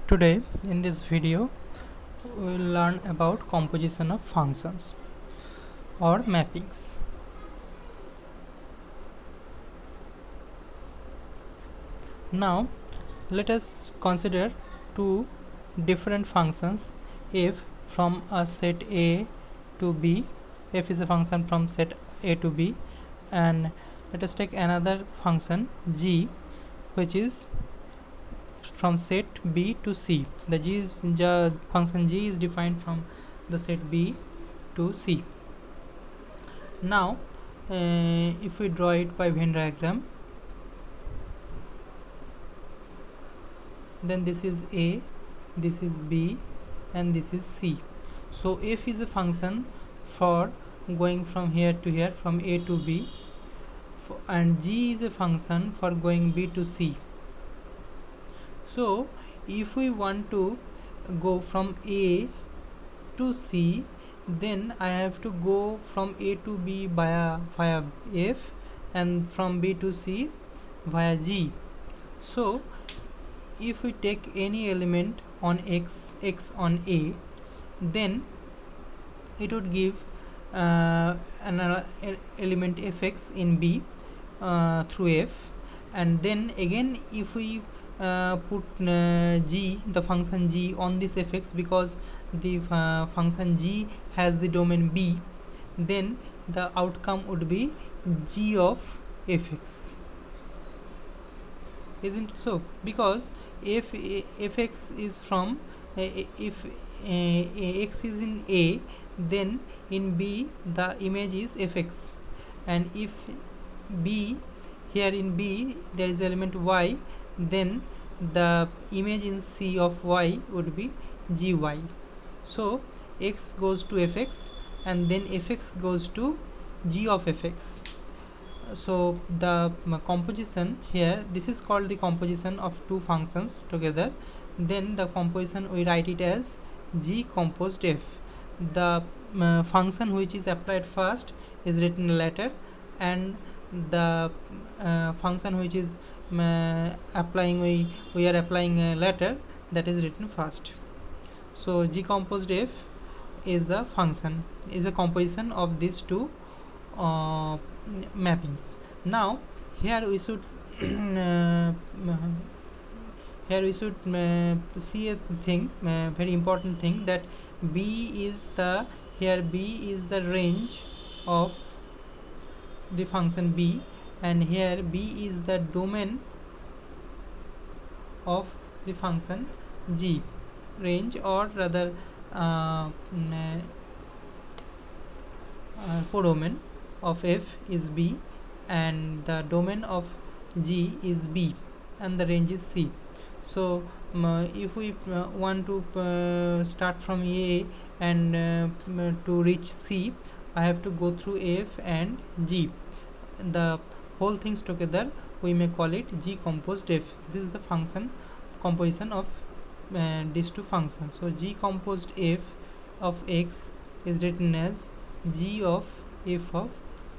Today in this video we will learn about composition of functions or mappings. Now let us consider two different functions f from a set A to B. F is a function from set A to B, and let us take another function g, which is from set B to C. The function g is defined from the set B to C. Now if we draw it by Venn diagram, then this is A, this is B, and this is C. So f is a function for going from here to here, from A to B, and g is a function for going B to C. So if we want to go from A to C, then I have to go from A to B via F, and from B to C via G. So if we take any element on x on A, then it would give an element fx in B through F, and then again if we put g, the function g, on this fx, because the function g has the domain B, then the outcome would be g of fx, isn't it so? Because if fx is from if x is in A, then in B the image is fx, and if B, here in B there is element y, then the image in C of y would be gy. So x goes to fx, and then fx goes to g of fx. So the composition here, this is called the composition of two functions together. Then the composition, we write it as g composed f. The function which is applied first is written later, and the function which is applying we are applying later, that is written first. So g composed f is the function, is a composition of these two mappings. Now here we should see a thing, very important thing, that B is the range of the function B, and here B is the domain of the function G. Range, or rather codomain of f is B, and the domain of G is B, and the range is C. So if we want to start from A and to reach C, I have to go through F and G. The whole things together we may call it G composed F. This is the function composition of these two functions. So G composed F of x is written as G of f of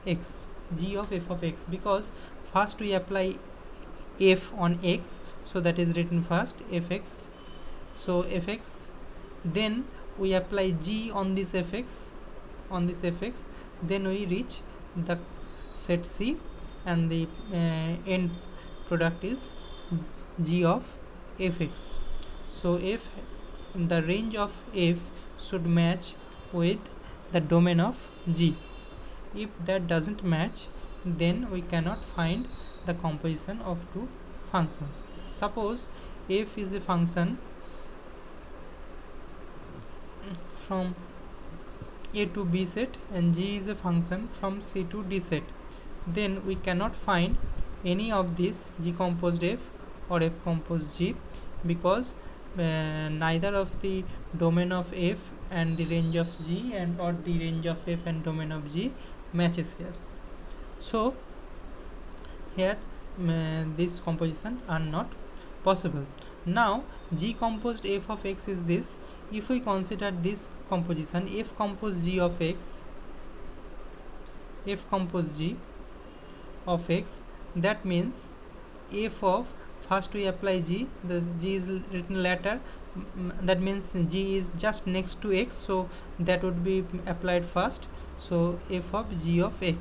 x, G of f of x, because first we apply f on x, so that is written first fx. So fx, then we apply g on this fx, then we reach the set C, and the end product is g of fx. So if the range of f should match with the domain of G. If that doesn't match, then we cannot find the composition of two functions. Suppose f is a function from A to B set, and g is a function from C to D set, then we cannot find any of these G composed f or f composed G, because neither of the domain of f and the range of G, and or the range of f and domain of G matches here. So here these compositions are not possible. Now G composed f of x is this. If we consider this composition, f composed G of x, f composed G of x, that means f of first we apply g, the g is written later, that means g is just next to x, so that would be applied first. So f of g of x.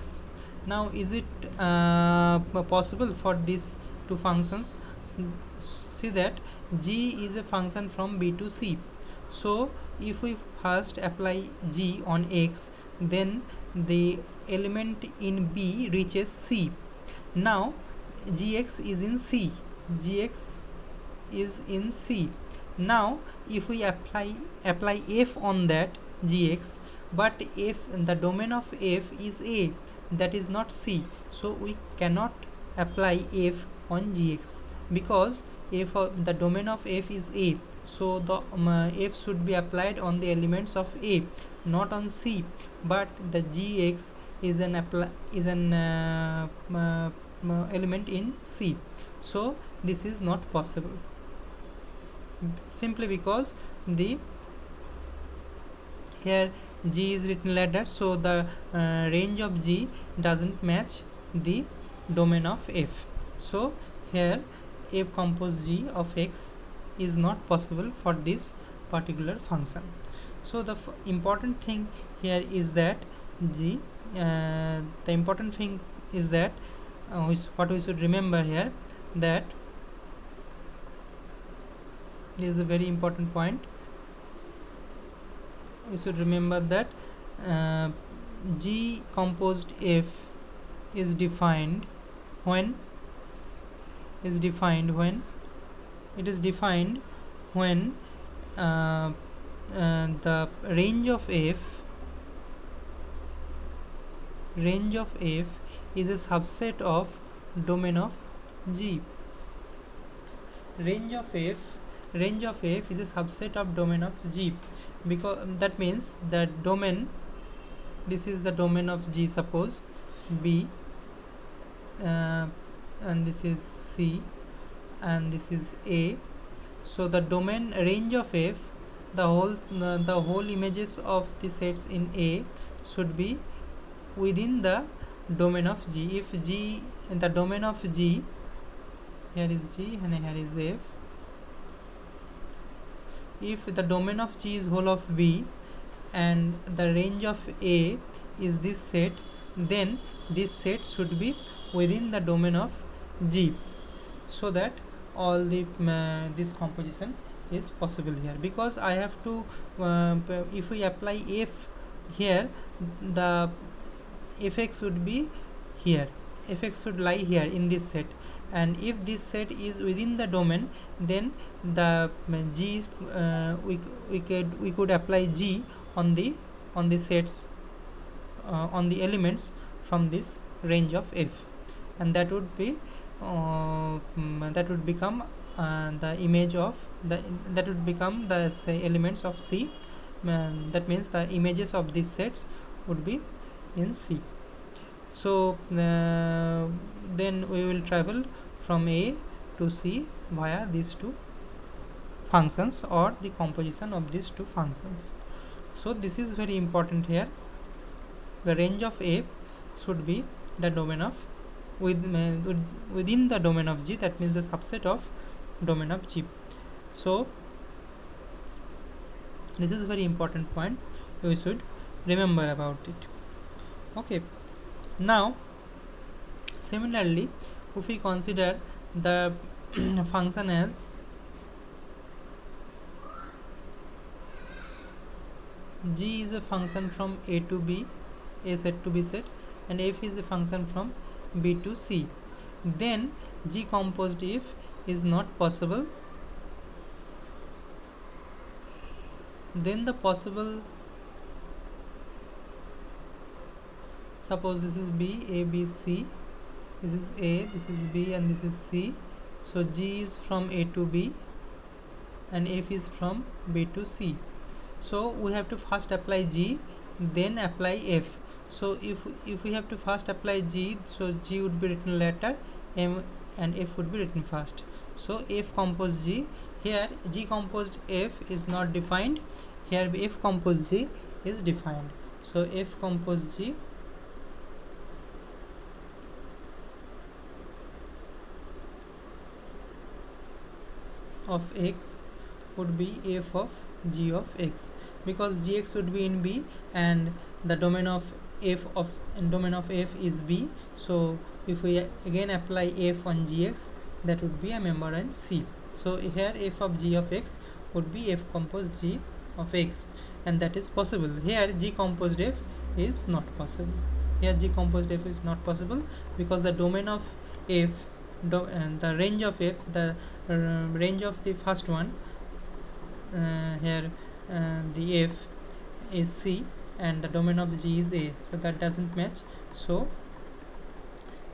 Now is it possible for these two functions? See that g is a function from b to c, so if we first apply g on x, then the element in b reaches c. Now gx is in c, gx is in c. Now if we apply f on that gx, but if the domain of f is a, that is not c, so we cannot apply f on gx, because f the domain of f is a, so the f should be applied on the elements of a, not on c. But the gx is an element in c, so this is not possible, simply because the here g is written later, so the range of g doesn't match the domain of f. So here f compose g of x is not possible for this particular function. So the important thing here is that g the important thing is that what we should remember here, that this is a very important point. We should remember that g composed f is defined when it is defined when the range of f is a subset of domain of g. Range of f is a subset of domain of g, because that means that domain, this is the domain of g, suppose b, and this is c, and this is a. So the domain range of f, the whole images of the sets in a should be within the domain of g. If g, the domain of g, here is g and here is f, if the domain of g is whole of b and the range of a is this set, then this set should be within the domain of g, so that all the this composition is possible here. Because I have to if we apply f here, the fx would be here, fx should lie here in this set, and if this set is within the domain, then the g we could apply g on the sets on the elements from this range of f, and that would be that would become the image of that would become the say elements of c. That means the images of these sets would be in c. So then we will travel from a to c via these two functions, or the composition of these two functions. So this is very important here. The range of f should be the domain of within the domain of g, that means the subset of domain of g. So this is very important point, we should remember about it. Okay, now similarly, if we consider the function as g is a function from a to b, a set to b set, and f is a function from b to c, then g composed f is not possible. Then the possible, suppose this is b, a, b, c, this is a, this is b, and this is c. So g is from a to b and f is from b to c. So we have to first apply g, then apply f. So if we have to first apply g, so g would be written later, m and f would be written first. So f composed g, here g composed f is not defined, here f composed g is defined. So f composed g of x would be f of g of x, because gx would be in B and the domain of f is B. So if we again apply f on gx, that would be a member in C. So here f of g of x would be f composed g of x, and that is possible. Here g composed f is not possible. Here g composed f is not possible because the domain of f and the range of f, the range of the first one, here the f is C and the domain of G is A, so that doesn't match. So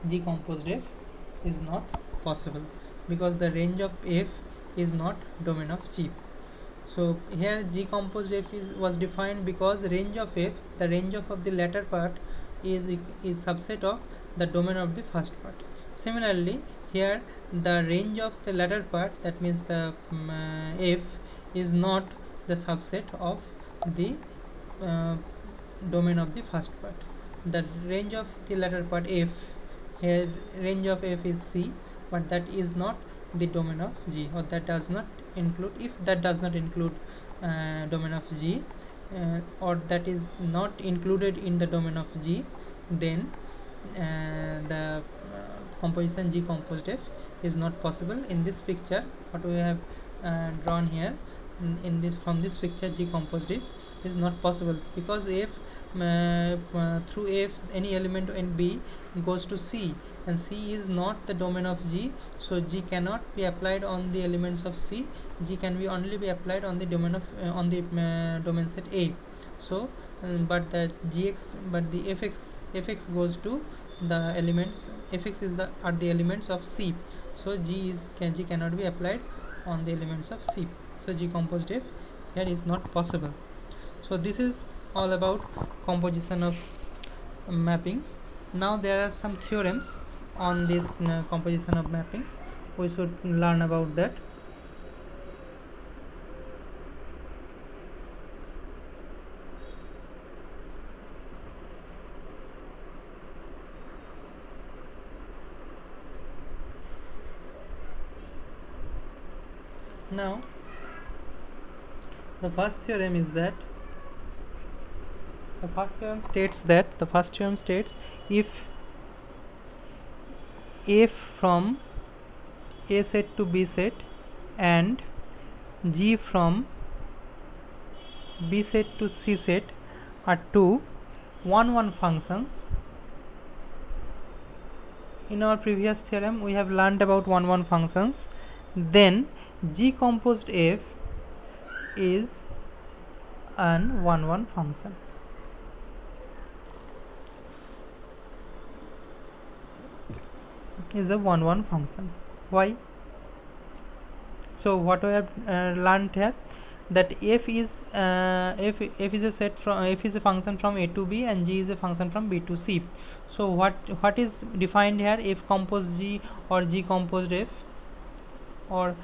G composed f is not possible because the range of f is not domain of G. So here G composed f was defined because range of f, the range of the latter part is subset of the domain of the first part. Similarly, here the range of the latter part, that means the f is not the subset of the domain of the first part. The range of the latter part f, here range of f is C, but that is not the domain of G, or that does not include, if that does not include domain of G, or that is not included in the domain of G, then the composition G composed f is not possible. In this picture what we have drawn here, in this, from this picture, G composed f is not possible because f through f any element in B goes to C, and C is not the domain of G, so G cannot be applied on the elements of C. G can be only be applied on the domain of on the domain set A. So but the fx goes to the elements, fx is the are the elements of C, so G cannot be applied on the elements of C. So G composed f here is not possible. So this is all about composition of mappings. Now there are some theorems on this composition of mappings. We should learn about that. Now the first theorem is that the first theorem states if f from A set to B set and G from B set to C set are two 1-1 functions. In our previous theorem we have learned about 1-1 functions. Then G composed f is an 1-1 function. Is a 1-1 function. Why? So what we have learned here, that f is a set from f is a function from A to B and G is a function from B to C. So what is defined here? F composed G or G composed f, or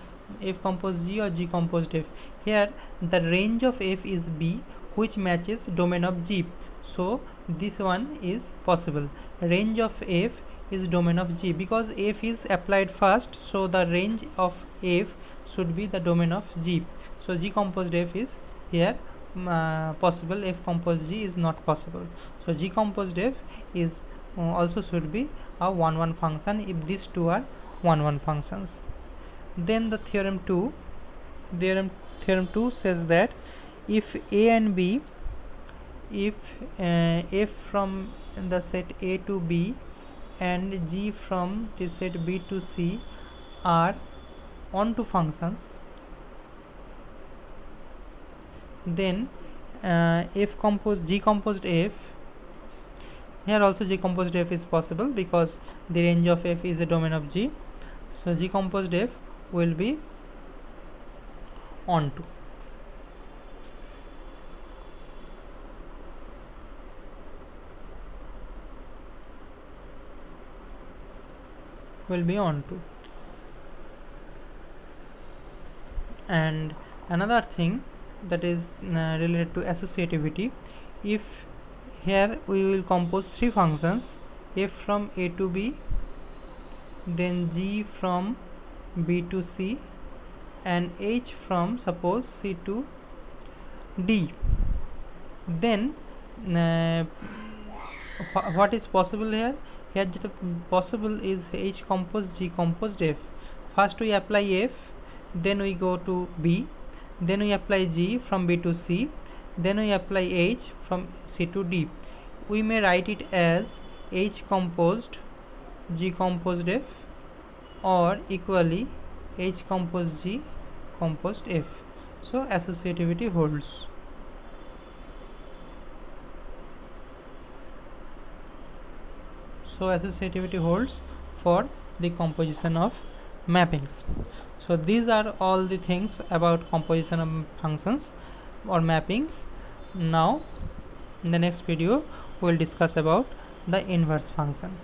f composed G or G composed f. Here the range of f is B, which matches domain of G, so this one is possible. Range of f is domain of G because f is applied first, so the range of f should be the domain of G. So G composed f is here possible, f composed G is not possible. So G composed f is also should be a 1-1 function if these two are 1-1 functions. Then the theorem 2 says that if A and B, if f from the set A to B and G from the set B to C are onto functions, then G composed f, here also G composed f is possible because the range of f is a domain of G, so G composed f will be onto. And another thing that is related to associativity, if here we will compose three functions, f from A to B, then G from B to C, and H from suppose C to D, then what is possible here? Here the possible is H composed G composed F. First we apply F, then we go to B, then we apply G from B to C, then we apply H from C to D. We may write it as H composed G composed F, or equally H composed G composed F. So associativity holds. So associativity holds for the composition of mappings. So these are all the things about composition of functions or mappings. Now in the next video we will discuss about the inverse function.